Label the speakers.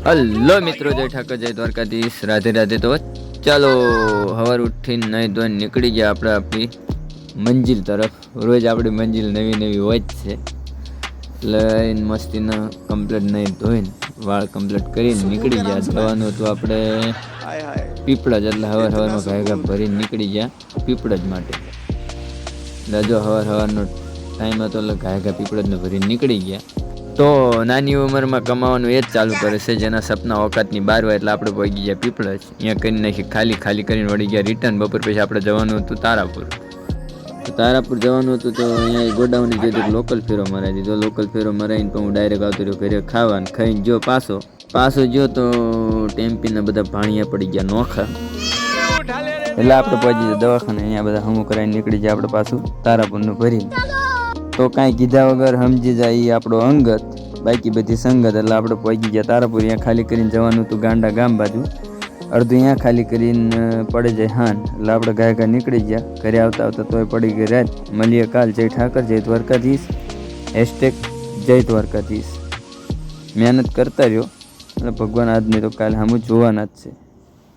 Speaker 1: Hello મિત્રો, જય ઠાકર, જય દ્વારકાધીશ, રાધે રાધે। તો ચાલો સવાર ઉઠીને નહીં ધોઈને નીકળી ગયા આપણે આપણી મંજિલ તરફ। રોજ આપણી મંજિલ નવી નવી હોય જ છે, એટલે મસ્તીને કમ્પ્લીટ નહીં ધોઈને વાળ કમ્પ્લીટ કરીને નીકળી ગયા। જવાનું હતું આપણે પીપળજ, એટલે સવારમાં ઘાઘા ભરીને નીકળી ગયા પીપળજ માટે। એટલે જો સવારનો ટાઈમ હતો એટલે ઘાઘા પીપળજને ભરીને નીકળી ગયા। તો નાની ઉંમરમાં કમાવાનું એ જ ચાલુ કરે છે, જેના સપના ઓકાતની બહાર હોય। એટલે આપણે પહોંચી ગયા પીપળજ, અહીંયા કરી નાખી ખાલી કરીને વળી ગયા રિટર્ન। બપોર પછી આપણે જવાનું હતું તારાપુર। તો તારાપુર જવાનું હતું, તો અહીંયા ગોડાઉનની જોઈ લોકલ ફેરો મરાવી દીધો। લોકલ ફેરો મરાવીને તો હું ડાયરેક્ટ આવતો રહ્યો ઘરે ખાવાનું। ખાઈને જો પાછો જો તો ટેમ્પીના બધા ભાણિયા પડી ગયા નોખા। એટલે આપણે પહોંચી ગયા દવાખાને, અહીંયા બધા હમું કરાવીને નીકળી જાય આપણે પાછું તારાપુરનું ભરીને। તો કાંઈ કીધા વગર સમજી જાય એ આપણો અંગત, બાકી બધી સંગત। એટલે આપણે પહોંચી ગયા તારાપુર। અહીંયા ખાલી કરીને જવાનું હતું ગાંડા ગામ બાજુ, અડધું અહીંયા ખાલી કરીને પડે જાય હાન। એટલે આપણે ઘાઘા નીકળી ગયા ઘરે આવતા તોય પડી ગઈ રાત। મળીએ કાલ। જય ઠાકર, જય દ્વારકાધીશ, #જય દ્વારકાધીશ। મહેનત કરતા રહ્યો એટલે ભગવાન આજની તો કાલે સામું જોવાના જ છે।